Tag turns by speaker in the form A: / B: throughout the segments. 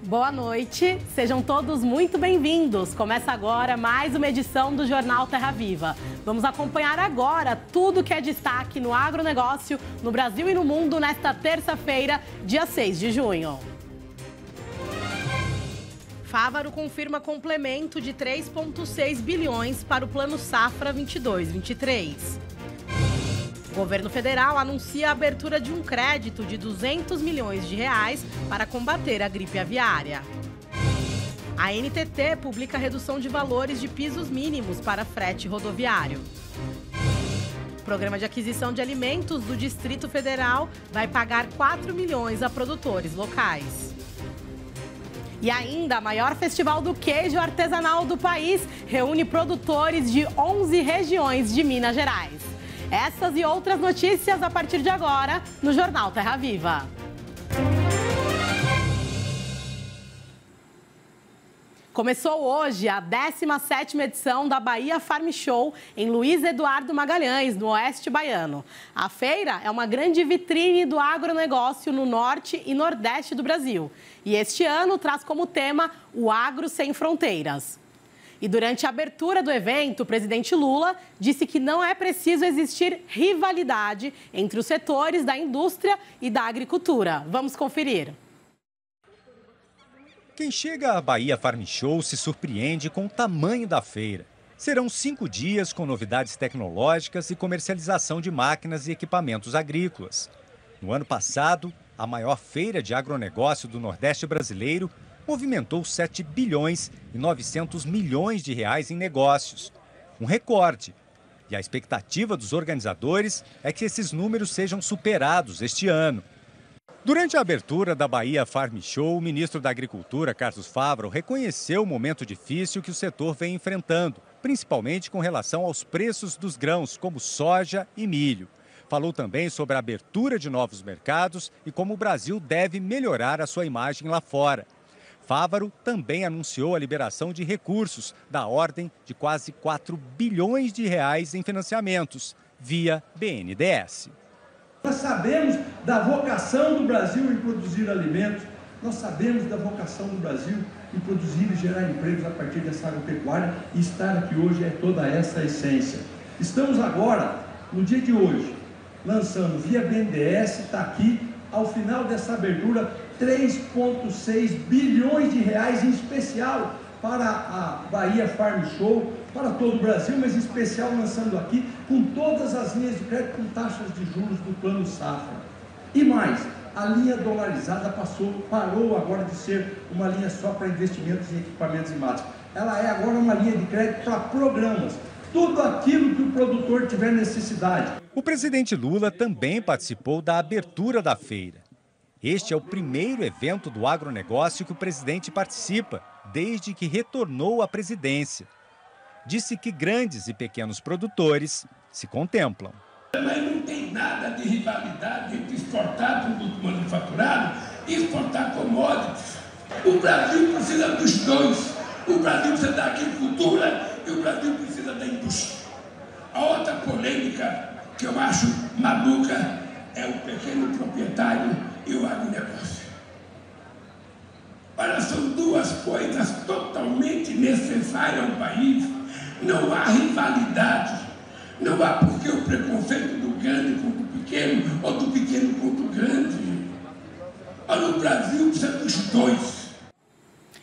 A: Boa noite, sejam todos muito bem-vindos. Começa agora mais uma edição do Jornal Terra Viva. Vamos acompanhar agora tudo que é destaque no agronegócio, no Brasil e no mundo nesta terça-feira, dia 6 de junho. Fávaro confirma complemento de 3,6 bilhões para o Plano Safra 22-23. O governo federal anuncia a abertura de um crédito de 200 milhões de reais para combater a gripe aviária. A NTT publica redução de valores de pisos mínimos para frete rodoviário. O Programa de Aquisição de Alimentos do Distrito Federal vai pagar 4 milhões a produtores locais. E ainda, a maior festival do queijo artesanal do país reúne produtores de 11 regiões de Minas Gerais. Essas e outras notícias a partir de agora no Jornal Terra Viva. Começou hoje a 17ª edição da Bahia Farm Show em Luiz Eduardo Magalhães, no Oeste Baiano. A feira é uma grande vitrine do agronegócio no norte e nordeste do Brasil. E este ano traz como tema o Agro Sem Fronteiras. E durante a abertura do evento, o presidente Lula disse que não é preciso existir rivalidade entre os setores da indústria e da agricultura. Vamos conferir.
B: Quem chega à Bahia Farm Show se surpreende com o tamanho da feira. Serão 5 dias com novidades tecnológicas e comercialização de máquinas e equipamentos agrícolas. No ano passado, a maior feira de agronegócio do Nordeste brasileiro movimentou 7 bilhões e 900 milhões de reais em negócios. Um recorde. E a expectativa dos organizadores é que esses números sejam superados este ano. Durante a abertura da Bahia Farm Show, o ministro da Agricultura, Carlos Fávaro, reconheceu o momento difícil que o setor vem enfrentando, principalmente com relação aos preços dos grãos, como soja e milho. Falou também sobre a abertura de novos mercados e como o Brasil deve melhorar a sua imagem lá fora. Fávaro também anunciou a liberação de recursos da ordem de quase 4 bilhões de reais em financiamentos, via BNDES.
C: Nós sabemos da vocação do Brasil em produzir alimentos, nós sabemos da vocação do Brasil em produzir e gerar empregos a partir dessa agropecuária, e estar aqui hoje é toda essa essência. Estamos agora, no dia de hoje, lançando via BNDES, está aqui, ao final dessa abertura, 3,6 bilhões de reais, em especial para a Bahia Farm Show, para todo o Brasil, mas em especial lançando aqui com todas as linhas de crédito com taxas de juros do Plano Safra. E mais, a linha dolarizada parou agora de ser uma linha só para investimentos em equipamentos e máquinas. Ela é agora uma linha de crédito para programas. Tudo aquilo que o produtor tiver necessidade.
B: O presidente Lula também participou da abertura da feira. Este é o primeiro evento do agronegócio que o presidente participa desde que retornou à presidência. Disse que grandes e pequenos produtores se contemplam.
D: Mas não tem nada de rivalidade entre exportar produto manufaturado e exportar commodities. O Brasil precisa dos dois. O Brasil precisa da agricultura e o Brasil precisa da indústria. A outra polêmica que eu acho maluca é o pequeno proprietário e o agronegócio. Olha, são duas coisas totalmente necessárias ao país. Não há rivalidade, não há porque o preconceito do grande contra o pequeno ou do pequeno contra o grande. Olha, o Brasil precisa dos dois.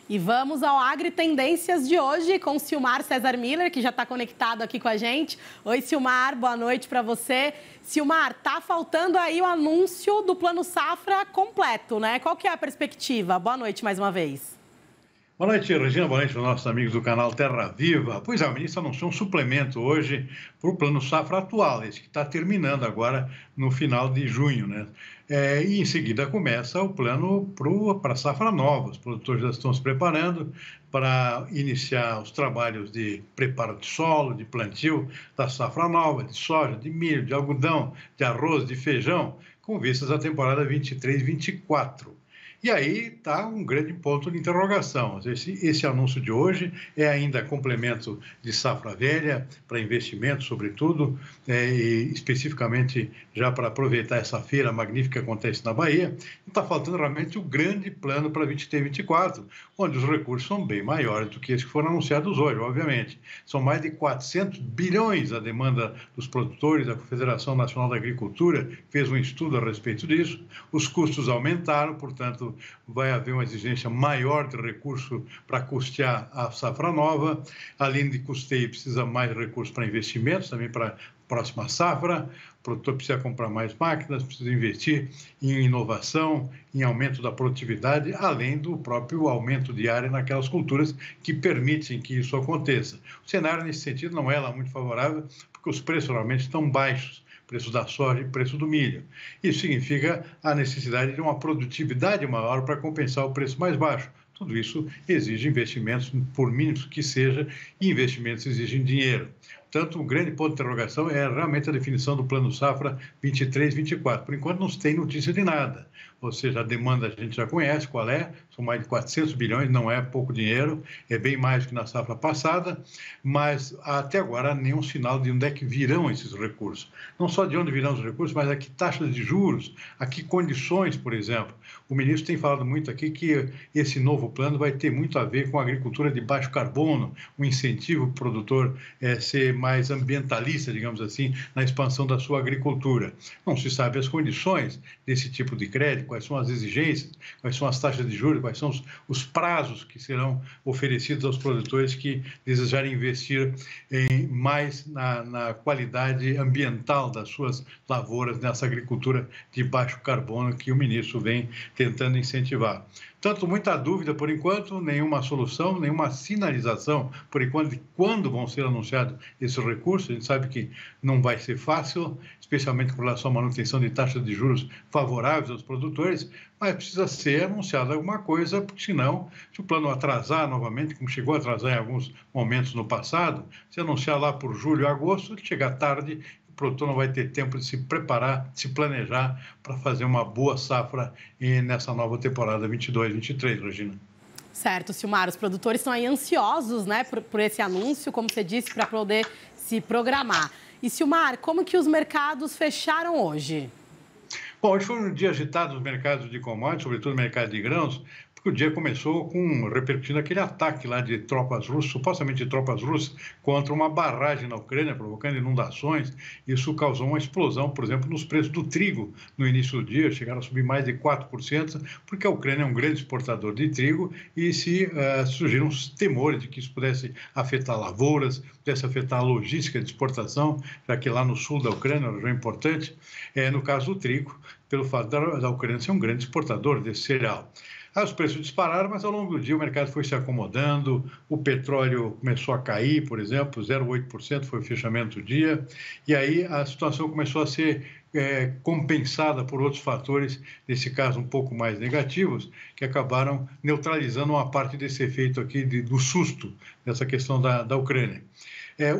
A: E vamos ao Agri Tendências de hoje com Silmar César Miller, que já está conectado aqui com a gente. Oi, Silmar, boa noite para você. Silmar, tá faltando aí o anúncio do Plano Safra completo, né? Qual que é a perspectiva? Boa noite mais uma vez.
E: Boa noite, Regina. Boa noite aos nossos amigos do canal Terra Viva. Pois é, o ministro anunciou um suplemento hoje para o Plano Safra atual, esse que está terminando agora no final de junho, né? E em seguida começa o plano para a safra nova. Os produtores já estão se preparando para iniciar os trabalhos de preparo de solo, de plantio da safra nova, de soja, de milho, de algodão, de arroz, de feijão, com vistas à temporada 23-24. E aí está um grande ponto de interrogação. Esse anúncio de hoje é ainda complemento de safra velha para investimento, sobretudo, e especificamente já para aproveitar essa feira magnífica que acontece na Bahia. Está faltando realmente o grande plano para 23 e 24, onde os recursos são bem maiores do que esses que foram anunciados hoje, obviamente. São mais de 400 bilhões a demanda dos produtores. A Confederação Nacional da Agricultura fez um estudo a respeito disso. Os custos aumentaram, portanto, vai haver uma exigência maior de recurso para custear a safra nova. Além de custeio, precisa mais recursos para investimentos, também para a próxima safra. O produtor precisa comprar mais máquinas, precisa investir em inovação, em aumento da produtividade, além do próprio aumento de área naquelas culturas que permitem que isso aconteça. O cenário, nesse sentido, não é lá muito favorável, porque os preços realmente estão baixos. Preço da soja e preço do milho. Isso significa a necessidade de uma produtividade maior para compensar o preço mais baixo. Tudo isso exige investimentos, por mínimos que seja, e investimentos exigem dinheiro. Portanto, o grande ponto de interrogação é realmente a definição do Plano Safra 23-24. Por enquanto, não se tem notícia de nada. Ou seja, a demanda a gente já conhece qual é, são mais de 400 bilhões, não é pouco dinheiro, é bem mais do que na safra passada, mas até agora nenhum sinal de onde é que virão esses recursos. Não só de onde virão os recursos, mas a que taxas de juros, a que condições, por exemplo. O ministro tem falado muito aqui que esse novo plano vai ter muito a ver com a agricultura de baixo carbono, um incentivo para o produtor ser mais ambientalista, digamos assim, na expansão da sua agricultura. Não se sabe as condições desse tipo de crédito, quais são as exigências, quais são as taxas de juros, quais são os prazos que serão oferecidos aos produtores que desejarem investir mais na qualidade ambiental das suas lavouras, nessa agricultura de baixo carbono que o ministro vem tentando incentivar. Portanto, muita dúvida por enquanto, nenhuma solução, nenhuma sinalização por enquanto de quando vão ser anunciados esses recursos. A gente sabe que não vai ser fácil, especialmente com relação à manutenção de taxas de juros favoráveis aos produtores, mas precisa ser anunciada alguma coisa, porque senão, se o plano atrasar novamente, como chegou a atrasar em alguns momentos no passado, se anunciar lá por julho e agosto, chegar tarde, o produtor não vai ter tempo de se preparar, de se planejar para fazer uma boa safra nessa nova temporada 22-23, Regina.
A: Certo, Silmar, os produtores estão aí ansiosos, né, por esse anúncio, como você disse, para poder se programar. E, Silmar, como que os mercados fecharam hoje?
E: Bom, hoje foi um dia agitado nos mercados de commodities, sobretudo no mercado de grãos, porque o dia começou repercutindo aquele ataque lá de tropas russas, supostamente de tropas russas, contra uma barragem na Ucrânia, provocando inundações. Isso causou uma explosão, por exemplo, nos preços do trigo no início do dia, chegaram a subir mais de 4%, porque a Ucrânia é um grande exportador de trigo e surgiram os temores de que isso pudesse afetar lavouras, pudesse afetar a logística de exportação, já que lá no sul da Ucrânia, uma região importante, no caso do trigo, pelo fato da Ucrânia ser um grande exportador desse cereal. Aí os preços dispararam, mas ao longo do dia o mercado foi se acomodando, o petróleo começou a cair, por exemplo, 0,8% foi o fechamento do dia, e aí a situação começou a ser compensada por outros fatores, nesse caso um pouco mais negativos, que acabaram neutralizando uma parte desse efeito aqui do susto dessa questão da Ucrânia.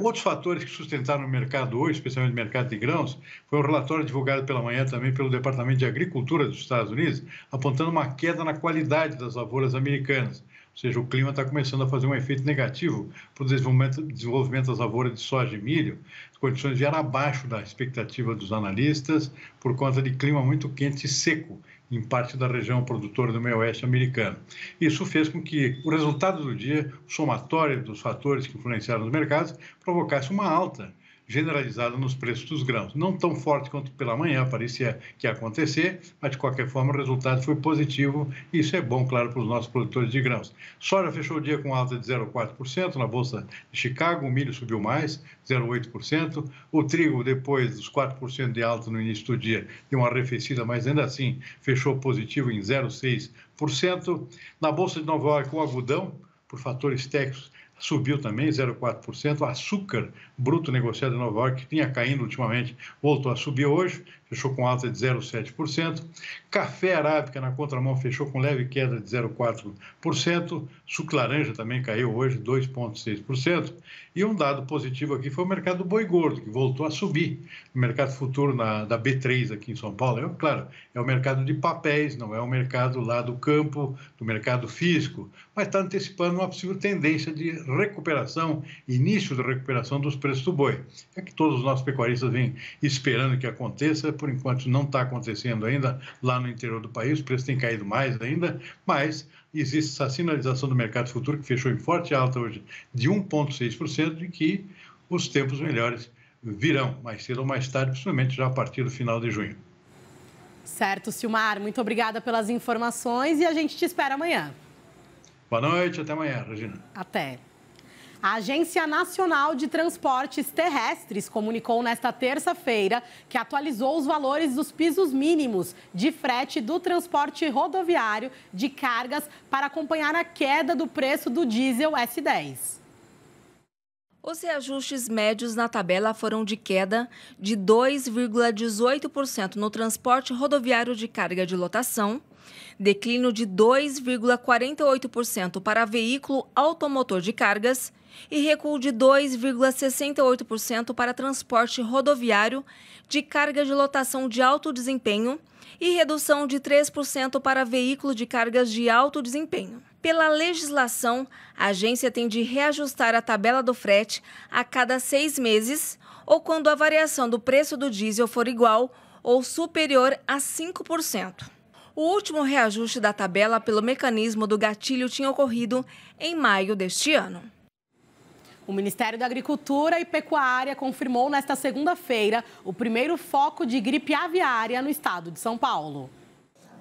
E: Outros fatores que sustentaram o mercado hoje, especialmente o mercado de grãos, foi um relatório divulgado pela manhã também pelo Departamento de Agricultura dos Estados Unidos, apontando uma queda na qualidade das lavouras americanas. Ou seja, o clima está começando a fazer um efeito negativo para o desenvolvimento das lavouras de soja e milho. As condições vieram abaixo da expectativa dos analistas por conta de clima muito quente e seco em parte da região produtora do meio oeste americano. Isso fez com que o resultado do dia, o somatório dos fatores que influenciaram os mercados, provocasse uma alta generalizada nos preços dos grãos. Não tão forte quanto pela manhã parecia que ia acontecer, mas de qualquer forma o resultado foi positivo e isso é bom, claro, para os nossos produtores de grãos. Soja fechou o dia com alta de 0,4% na Bolsa de Chicago, o milho subiu mais, 0,8%, o trigo, depois dos 4% de alta no início do dia, deu uma arrefecida, mas ainda assim fechou positivo em 0,6%. Na Bolsa de Nova York, o algodão, por fatores técnicos, subiu também 0,4%. O açúcar bruto negociado em Nova York, que tinha caindo ultimamente, voltou a subir hoje, fechou com alta de 0,7%. Café arábica na contramão fechou com leve queda de 0,4%. Suco laranja também caiu hoje 2,6%. E um dado positivo aqui foi o mercado do boi gordo, que voltou a subir. O mercado futuro da B3 aqui em São Paulo, claro, é o mercado de papéis, não é o mercado lá do campo, do mercado físico, mas está antecipando uma possível tendência de recuperação, início da recuperação dos preços do boi. É que todos os nossos pecuaristas vêm esperando que aconteça, por enquanto não está acontecendo ainda lá no interior do país, os preços têm caído mais ainda, mas existe essa sinalização do mercado futuro, que fechou em forte alta hoje, de 1,6%, de que os tempos melhores virão mais cedo ou mais tarde, principalmente já a partir do final de junho.
A: Certo, Silmar, muito obrigada pelas informações e a gente te espera amanhã.
E: Boa noite, até amanhã, Regina.
A: Até. A Agência Nacional de Transportes Terrestres comunicou nesta terça-feira que atualizou os valores dos pisos mínimos de frete do transporte rodoviário de cargas para acompanhar a queda do preço do diesel S10.
F: Os reajustes médios na tabela foram de queda de 2,18% no transporte rodoviário de carga de lotação, declínio de 2,48% para veículo automotor de cargas e recuo de 2,68% para transporte rodoviário de carga de lotação de alto desempenho e redução de 3% para veículo de cargas de alto desempenho. Pela legislação, a agência tem de reajustar a tabela do frete a cada 6 meses ou quando a variação do preço do diesel for igual ou superior a 5%. O último reajuste da tabela pelo mecanismo do gatilho tinha ocorrido em maio deste ano.
A: O Ministério da Agricultura e Pecuária confirmou nesta segunda-feira o primeiro foco de gripe aviária no estado de São Paulo.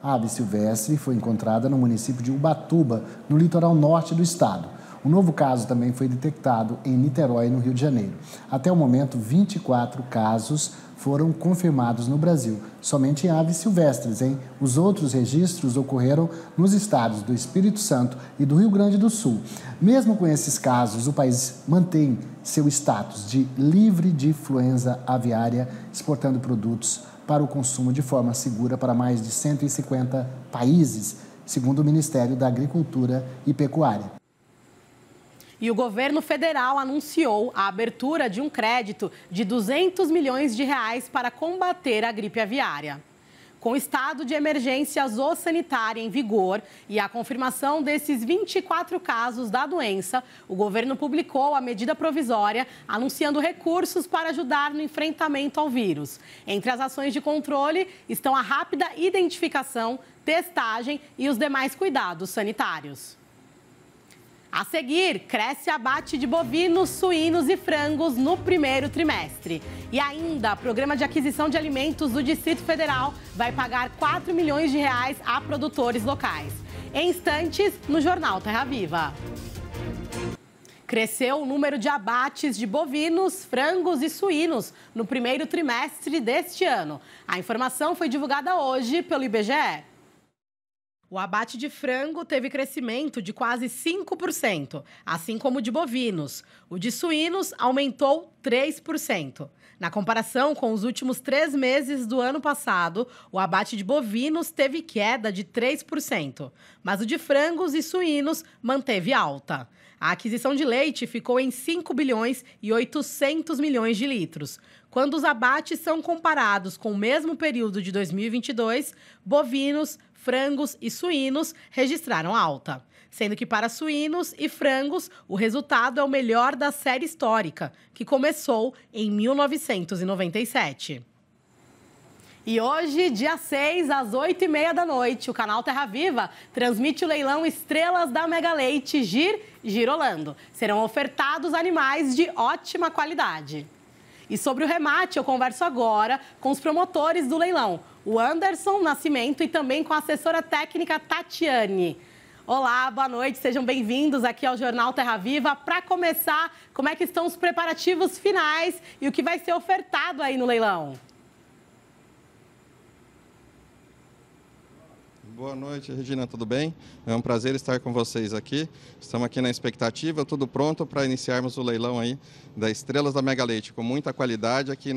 G: A ave silvestre foi encontrada no município de Ubatuba, no litoral norte do estado. Um novo caso também foi detectado em Niterói, no Rio de Janeiro. Até o momento, 24 casos foram confirmados no Brasil, somente em aves silvestres, hein? Os outros registros ocorreram nos estados do Espírito Santo e do Rio Grande do Sul. Mesmo com esses casos, o país mantém seu status de livre de influenza aviária, exportando produtos para o consumo de forma segura para mais de 150 países, segundo o Ministério da Agricultura e Pecuária.
A: E o governo federal anunciou a abertura de um crédito de R$200 milhões para combater a gripe aviária. Com o estado de emergência zoossanitária em vigor e a confirmação desses 24 casos da doença, o governo publicou a medida provisória anunciando recursos para ajudar no enfrentamento ao vírus. Entre as ações de controle estão a rápida identificação, testagem e os demais cuidados sanitários. A seguir, cresce abate de bovinos, suínos e frangos no primeiro trimestre. E ainda, o Programa de Aquisição de Alimentos do Distrito Federal vai pagar R$4 milhões a produtores locais. Em instantes, no Jornal Terra Viva. Cresceu o número de abates de bovinos, frangos e suínos no primeiro trimestre deste ano. A informação foi divulgada hoje pelo IBGE. O abate de frango teve crescimento de quase 5%, assim como o de bovinos. O de suínos aumentou 3%. Na comparação com os últimos 3 meses do ano passado, o abate de bovinos teve queda de 3%, mas o de frangos e suínos manteve alta. A aquisição de leite ficou em 5 bilhões e 800 milhões de litros. Quando os abates são comparados com o mesmo período de 2022, bovinos, frangos e suínos registraram alta. Sendo que para suínos e frangos, o resultado é o melhor da série histórica, que começou em 1997. E hoje, dia 6, às 8h30 da noite, o canal Terra Viva transmite o leilão Estrelas da Mega Leite Girolando. Serão ofertados animais de ótima qualidade. E sobre o remate, eu converso agora com os promotores do leilão, o Anderson Nascimento e também com a assessora técnica Tatiane. Olá, boa noite, sejam bem-vindos aqui ao Jornal Terra Viva. Para começar, como é que estão os preparativos finais e o que vai ser ofertado aí no leilão?
H: Boa noite, Regina, tudo bem? É um prazer estar com vocês aqui. Estamos aqui na expectativa, tudo pronto para iniciarmos o leilão aí das Estrelas da Mega Leite, com muita qualidade aqui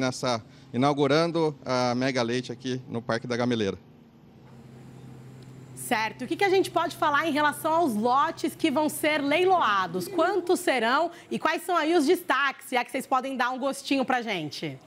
H: inaugurando a Mega Leite aqui no Parque da Gameleira.
A: Certo. O que a gente pode falar em relação aos lotes que vão ser leiloados? Quantos serão e quais são aí os destaques, já que vocês podem dar um gostinho para a gente?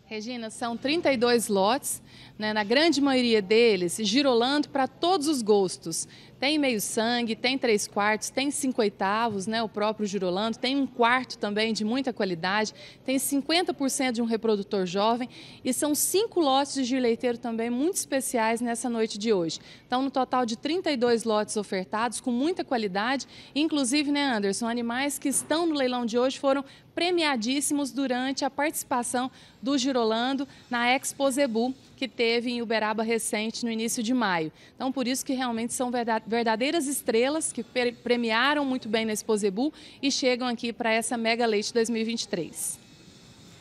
I: Regina, são 32 lotes, né? Na grande maioria deles, girolando para todos os gostos. Tem meio sangue, tem 3/4, tem 5/8, né? O próprio girolando, tem 1/4 também de muita qualidade, tem 50% de um reprodutor jovem e são 5 lotes de gir leiteiro também muito especiais nessa noite de hoje. Então, no total de 32 lotes ofertados com muita qualidade, inclusive, né, Anderson, animais que estão no leilão de hoje foram premiadíssimos durante a participação do Girolando na Expo Zebu, que teve em Uberaba recente, no início de maio. Então, por isso que realmente são verdadeiras estrelas que premiaram muito bem na Expo Zebu e chegam aqui para essa Mega Leite 2023.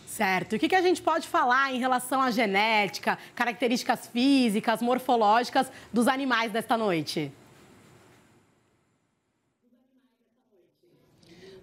A: Certo. E o que a gente pode falar em relação à genética, características físicas, morfológicas dos animais desta noite?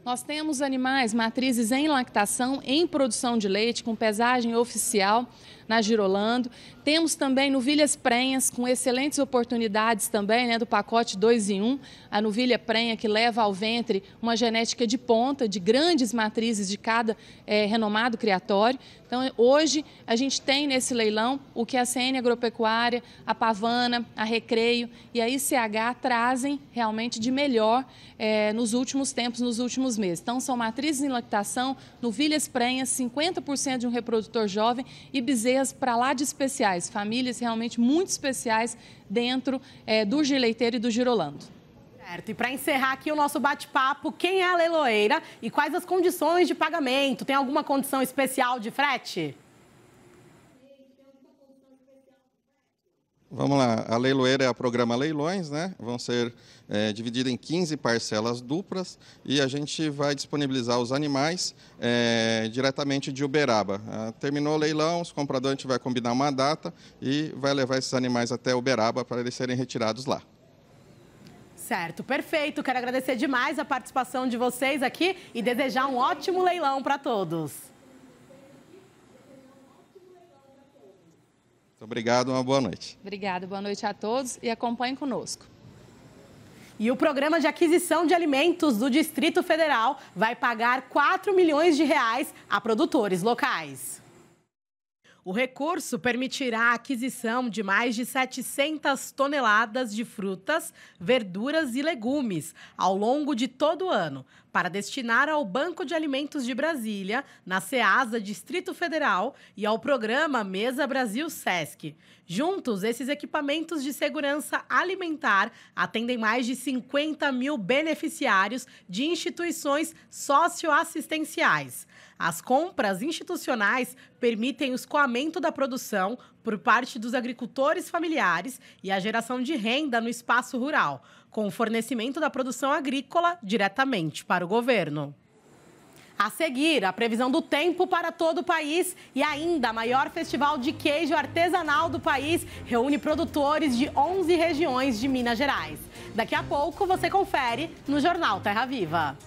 I: Nós temos animais, matrizes em lactação, em produção de leite, com pesagem oficial na Girolando. Temos também novilhas prenhas, com excelentes oportunidades também, né, do pacote 2 em 1. A novilha prenha que leva ao ventre uma genética de ponta, de grandes matrizes de cada renomado criatório. Então, hoje, a gente tem nesse leilão o que a CN Agropecuária, a Pavana, a Recreio e a ICH trazem realmente de melhor nos últimos tempos, nos últimos meses. Então, são matrizes em lactação, novilhas prenhas, 50% de um reprodutor jovem e bezerras para lá de especiais, famílias realmente muito especiais dentro do gir leiteiro e do girolando.
A: Certo. E para encerrar aqui o nosso bate-papo, quem é a leiloeira e quais as condições de pagamento? Tem alguma condição especial de frete?
H: Vamos lá, a leiloeira é o programa Leilões, né? Vão ser divididas em 15 parcelas duplas e a gente vai disponibilizar os animais diretamente de Uberaba. Terminou o leilão, os compradores vai combinar uma data e vai levar esses animais até Uberaba para eles serem retirados lá.
A: Certo, perfeito. Quero agradecer demais a participação de vocês aqui e desejar um ótimo leilão para todos.
H: Muito obrigado, uma boa noite.
I: Obrigada, boa noite a todos e acompanhem conosco.
A: E o Programa de Aquisição de Alimentos do Distrito Federal vai pagar R$4 milhões a produtores locais. O recurso permitirá a aquisição de mais de 700 toneladas de frutas, verduras e legumes ao longo de todo o ano, para destinar ao Banco de Alimentos de Brasília, na Ceasa Distrito Federal e ao programa Mesa Brasil Sesc. Juntos, esses equipamentos de segurança alimentar atendem mais de 50 mil beneficiários de instituições socioassistenciais. As compras institucionais permitem o escoamento da produção por parte dos agricultores familiares e a geração de renda no espaço rural, com o fornecimento da produção agrícola diretamente para o governo. A seguir, a previsão do tempo para todo o país e ainda, a maior festival de queijo artesanal do país reúne produtores de 11 regiões de Minas Gerais. Daqui a pouco você confere no Jornal Terra Viva.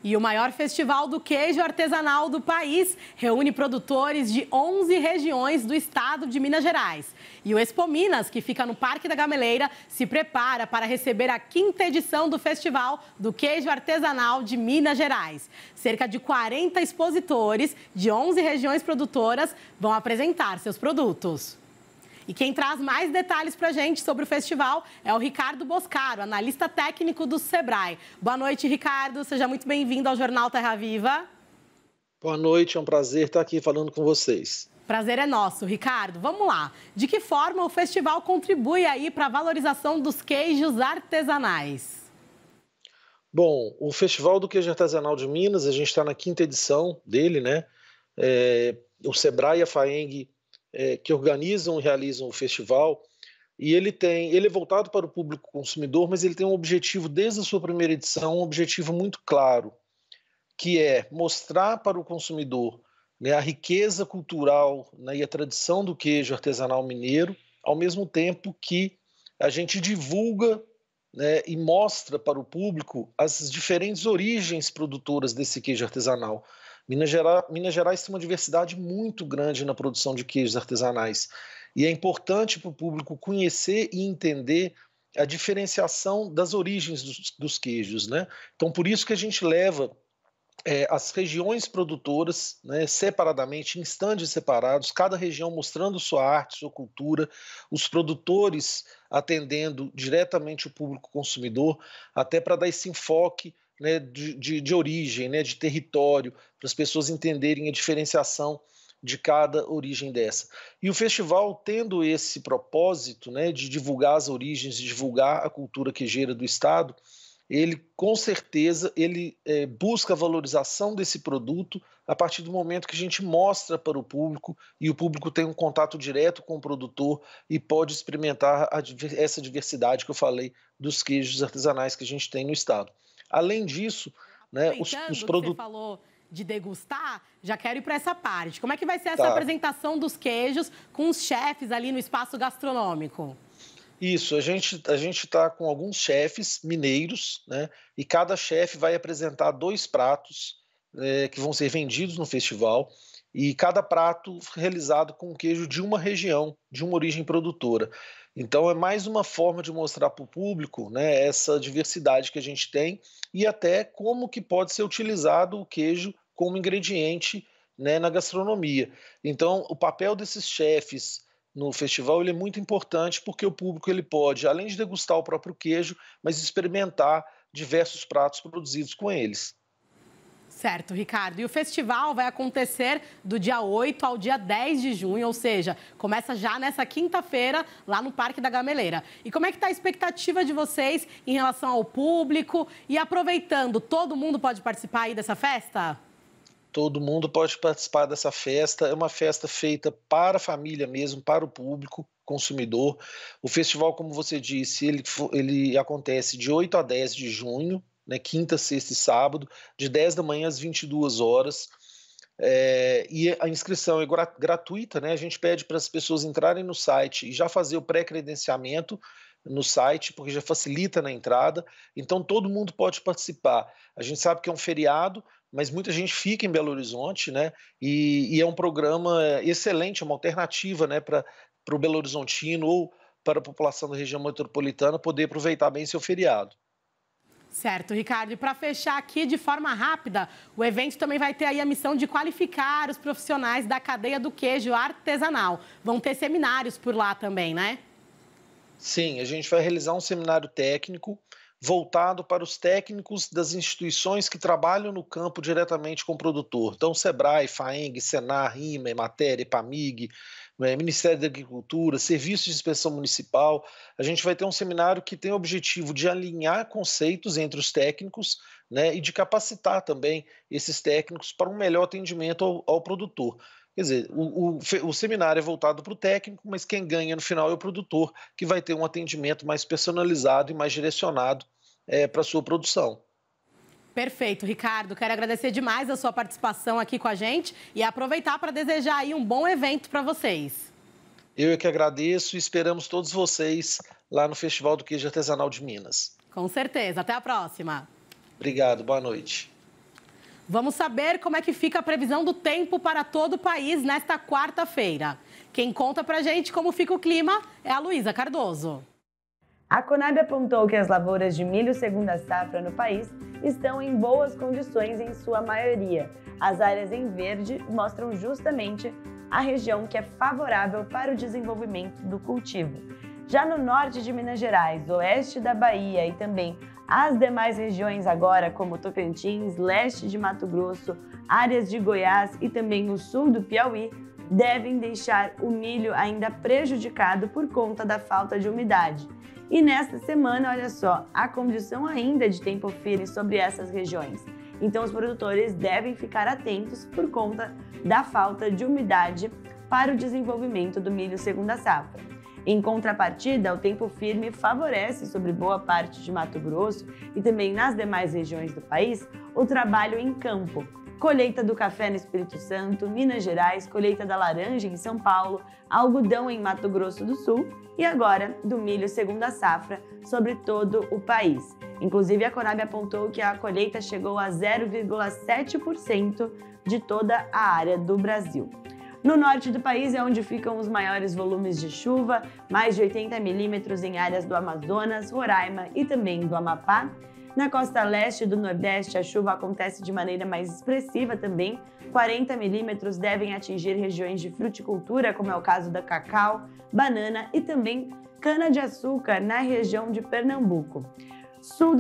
A: E o maior festival do queijo artesanal do país reúne produtores de 11 regiões do estado de Minas Gerais. E o Expo Minas, que fica no Parque da Gameleira, se prepara para receber a 5ª edição do Festival do Queijo Artesanal de Minas Gerais. Cerca de 40 expositores de 11 regiões produtoras vão apresentar seus produtos. E quem traz mais detalhes para a gente sobre o festival é o Ricardo Boscaro, analista técnico do Sebrae. Boa noite, Ricardo. Seja muito bem-vindo ao Jornal Terra Viva.
J: Boa noite, é um prazer estar aqui falando com vocês.
A: Prazer é nosso, Ricardo. Vamos lá. De que forma o festival contribui aí para a valorização dos queijos artesanais?
J: Bom, o Festival do Queijo Artesanal de Minas, a gente está na 5ª edição dele, né? O Sebrae e a FAENG que organizam e realizam o festival, e ele é voltado para o público consumidor, mas ele tem um objetivo, desde a sua primeira edição, um objetivo muito claro, que é mostrar para o consumidor né, a riqueza cultural, né, e a tradição do queijo artesanal mineiro, ao mesmo tempo que a gente divulga, né, e mostra para o público as diferentes origens produtoras desse queijo artesanal. Minas Gerais tem uma diversidade muito grande na produção de queijos artesanais e é importante para o público conhecer e entender a diferenciação das origens dos queijos, né? Então, por isso que a gente leva as regiões produtoras, né, separadamente, em estandes separados, cada região mostrando sua arte, sua cultura, os produtores atendendo diretamente o público consumidor, até para dar esse enfoque, né, de origem, né, de território, para as pessoas entenderem a diferenciação de cada origem dessa. E o festival, tendo esse propósito, né, de divulgar as origens, de divulgar a cultura queijeira do estado, ele, com certeza, busca a valorização desse produto a partir do momento que a gente mostra para o público e o público tem um contato direto com o produtor e pode experimentar essa diversidade que eu falei dos queijos artesanais que a gente tem no estado. Além disso, né, os produtos...
A: Você falou de degustar, já quero ir para essa parte. Como é que vai ser essa apresentação dos queijos com os chefes ali no espaço gastronômico?
J: Isso, a gente está com alguns chefes mineiros, né? E cada chefe vai apresentar 2 pratos que vão ser vendidos no festival e cada prato realizado com queijo de uma região, de uma origem produtora. Então é mais uma forma de mostrar para o público, né, essa diversidade que a gente tem e até como que pode ser utilizado o queijo como ingrediente, né, na gastronomia. Então o papel desses chefes no festival ele é muito importante porque o público ele pode, além de degustar o próprio queijo, mas experimentar diversos pratos produzidos com eles.
A: Certo, Ricardo. E o festival vai acontecer do dia 8 ao dia 10 de junho, ou seja, começa já nessa quinta-feira lá no Parque da Gameleira. E como é que está a expectativa de vocês em relação ao público? E aproveitando, todo mundo pode participar aí dessa festa?
J: Todo mundo pode participar dessa festa. É uma festa feita para a família mesmo, para o público consumidor. O festival, como você disse, ele acontece de 8 a 10 de junho, né, quinta, sexta e sábado, de 10 da manhã às 22 horas. E a inscrição é gratuita, né? A gente pede para as pessoas entrarem no site e já fazer o pré-credenciamento no site, porque já facilita na entrada. Então, todo mundo pode participar. A gente sabe que é um feriado, mas muita gente fica em Belo Horizonte, né? E é um programa excelente, uma alternativa, né, para o Belo Horizontino ou para a população da região metropolitana poder aproveitar bem seu feriado.
A: Certo, Ricardo. E para fechar aqui de forma rápida, o evento também vai ter aí a missão de qualificar os profissionais da cadeia do queijo artesanal. Vão ter seminários por lá também, né?
J: Sim, a gente vai realizar um seminário técnico voltado para os técnicos das instituições que trabalham no campo diretamente com o produtor. Então, Sebrae, FAENG, Senar, RIMA, Emater, EPAMIG, Ministério da Agricultura, Serviços de Inspeção Municipal. A gente vai ter um seminário que tem o objetivo de alinhar conceitos entre os técnicos, né, e de capacitar também esses técnicos para um melhor atendimento ao produtor. Quer dizer, o seminário é voltado para o técnico, mas quem ganha no final é o produtor, que vai ter um atendimento mais personalizado e mais direcionado para a sua produção.
A: Perfeito, Ricardo. Quero agradecer demais a sua participação aqui com a gente e aproveitar para desejar aí um bom evento para vocês.
J: Eu é que agradeço e esperamos todos vocês lá no Festival do Queijo Artesanal de Minas.
A: Com certeza. Até a próxima.
J: Obrigado. Boa noite.
A: Vamos saber como é que fica a previsão do tempo para todo o país nesta quarta-feira. Quem conta pra gente como fica o clima é a Luísa Cardoso.
K: A Conab apontou que as lavouras de milho segunda safra no país estão em boas condições em sua maioria. As áreas em verde mostram justamente a região que é favorável para o desenvolvimento do cultivo. Já no norte de Minas Gerais, oeste da Bahia e também as demais regiões agora, como Tocantins, leste de Mato Grosso, áreas de Goiás e também o sul do Piauí, devem deixar o milho ainda prejudicado por conta da falta de umidade. E nesta semana, olha só, há condição ainda de tempo firme sobre essas regiões. Então os produtores devem ficar atentos por conta da falta de umidade para o desenvolvimento do milho segunda safra. Em contrapartida, o tempo firme favorece sobre boa parte de Mato Grosso e também nas demais regiões do país o trabalho em campo. colheita do café no Espírito Santo, Minas Gerais, colheita da laranja em São Paulo, algodão em Mato Grosso do Sul e agora do milho segunda safra sobre todo o país. Inclusive, a Conab apontou que a colheita chegou a 0,7% de toda a área do Brasil. No norte do país é onde ficam os maiores volumes de chuva, mais de 80 milímetros em áreas do Amazonas, Roraima e também do Amapá. Na costa leste do Nordeste, a chuva acontece de maneira mais expressiva também. 40 milímetros devem atingir regiões de fruticultura, como é o caso da cacau, banana e também cana-de-açúcar na região de Pernambuco. Sul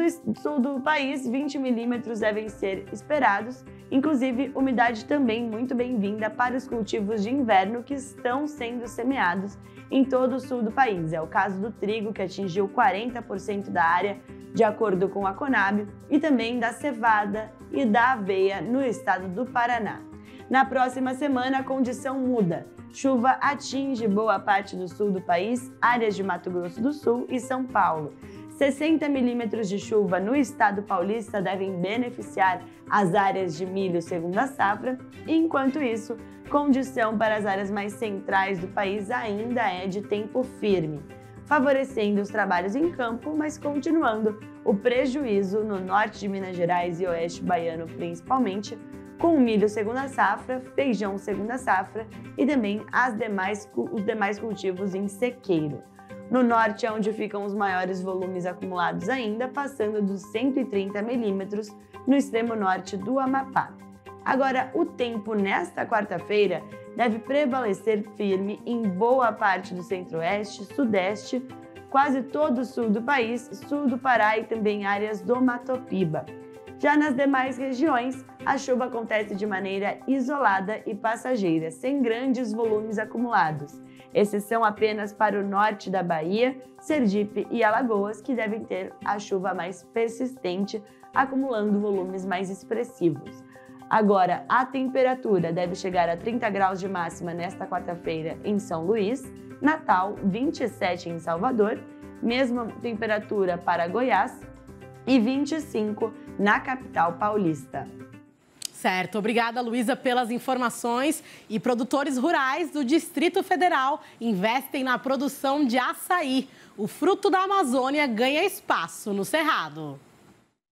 K: do país, 20 milímetros devem ser esperados, inclusive umidade também muito bem-vinda para os cultivos de inverno que estão sendo semeados em todo o sul do país. É o caso do trigo, que atingiu 40% da área, de acordo com a Conab, e também da cevada e da aveia no estado do Paraná. Na próxima semana, a condição muda. Chuva atinge boa parte do sul do país, áreas de Mato Grosso do Sul e São Paulo. 60 milímetros de chuva no estado paulista devem beneficiar as áreas de milho segunda safra, e enquanto isso, condição para as áreas mais centrais do país ainda é de tempo firme, favorecendo os trabalhos em campo, mas continuando o prejuízo no norte de Minas Gerais e oeste baiano principalmente, com milho segunda safra, feijão segunda safra e também os demais cultivos em sequeiro. No norte é onde ficam os maiores volumes acumulados ainda, passando dos 130 milímetros no extremo norte do Amapá. Agora, o tempo nesta quarta-feira deve prevalecer firme em boa parte do centro-oeste, sudeste, quase todo o sul do país, sul do Pará e também áreas do Mato Piba. Já nas demais regiões, a chuva acontece de maneira isolada e passageira, sem grandes volumes acumulados. Exceção apenas para o norte da Bahia, Sergipe e Alagoas, que devem ter a chuva mais persistente, acumulando volumes mais expressivos. Agora, a temperatura deve chegar a 30 graus de máxima nesta quarta-feira em São Luís, Natal 27 em Salvador, mesma temperatura para Goiás e 25 na capital paulista.
A: Certo, obrigada, Luísa, pelas informações. E produtores rurais do Distrito Federal investem na produção de açaí. O fruto da Amazônia ganha espaço no Cerrado.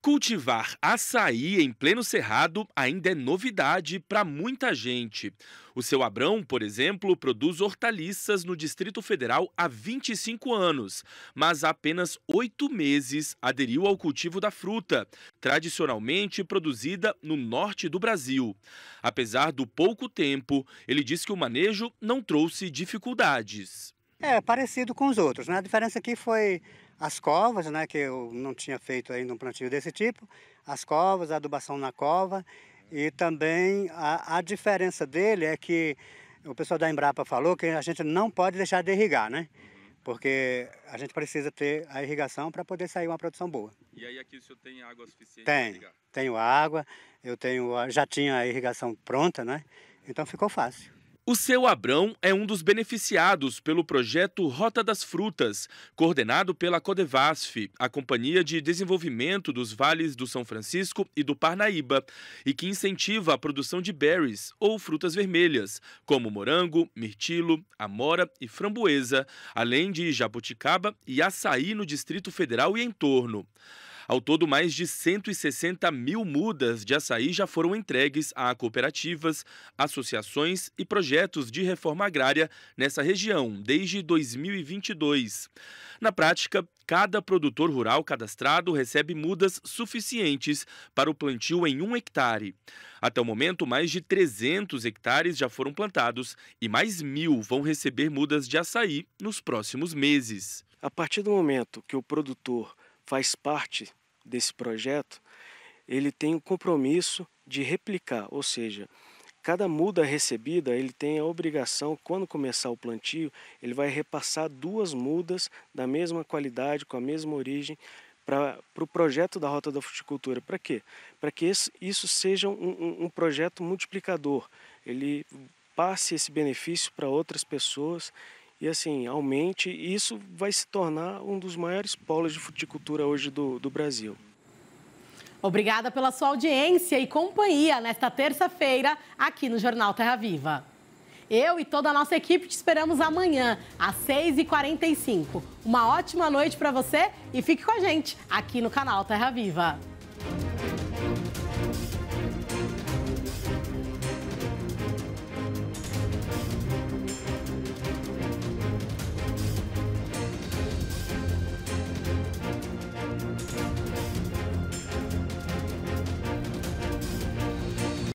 L: Cultivar açaí em pleno Cerrado ainda é novidade para muita gente. O seu Abrão, por exemplo, produz hortaliças no Distrito Federal há 25 anos, mas há apenas 8 meses aderiu ao cultivo da fruta, tradicionalmente produzida no norte do Brasil. Apesar do pouco tempo, ele diz que o manejo não trouxe dificuldades.
M: É parecido com os outros, né? A diferença aqui foi as covas, né, que eu não tinha feito ainda um plantio desse tipo, as covas, a adubação na cova, e também a diferença dele é que o pessoal da Embrapa falou que a gente não pode deixar de irrigar, né? Porque a gente precisa ter a irrigação para poder sair uma produção boa.
L: E aí aqui o senhor tem água suficiente para irrigar?
M: Tenho água, já tinha a irrigação pronta, né? Então ficou fácil.
L: O seu Abrão é um dos beneficiados pelo projeto Rota das Frutas, coordenado pela Codevasf, a Companhia de Desenvolvimento dos Vales do São Francisco e do Parnaíba, e que incentiva a produção de berries, ou frutas vermelhas, como morango, mirtilo, amora e framboesa, além de jabuticaba e açaí no Distrito Federal e em torno. Ao todo, mais de 160 mil mudas de açaí já foram entregues a cooperativas, associações e projetos de reforma agrária nessa região desde 2022. Na prática, cada produtor rural cadastrado recebe mudas suficientes para o plantio em 1 hectare. Até o momento, mais de 300 hectares já foram plantados e mais 1.000 vão receber mudas de açaí nos próximos meses.
N: A partir do momento que o produtor faz parte desse projeto, ele tem o compromisso de replicar, ou seja, cada muda recebida, ele tem a obrigação, quando começar o plantio, ele vai repassar 2 mudas da mesma qualidade, com a mesma origem, para o projeto da Rota da Fruticultura. Para quê? Para que isso seja um projeto multiplicador, ele passe esse benefício para outras pessoas e assim, aumente, e isso vai se tornar um dos maiores polos de fruticultura hoje do Brasil.
A: Obrigada pela sua audiência e companhia nesta terça-feira aqui no Jornal Terra Viva. Eu e toda a nossa equipe te esperamos amanhã, às 6h45. Uma ótima noite para você e fique com a gente aqui no canal Terra Viva.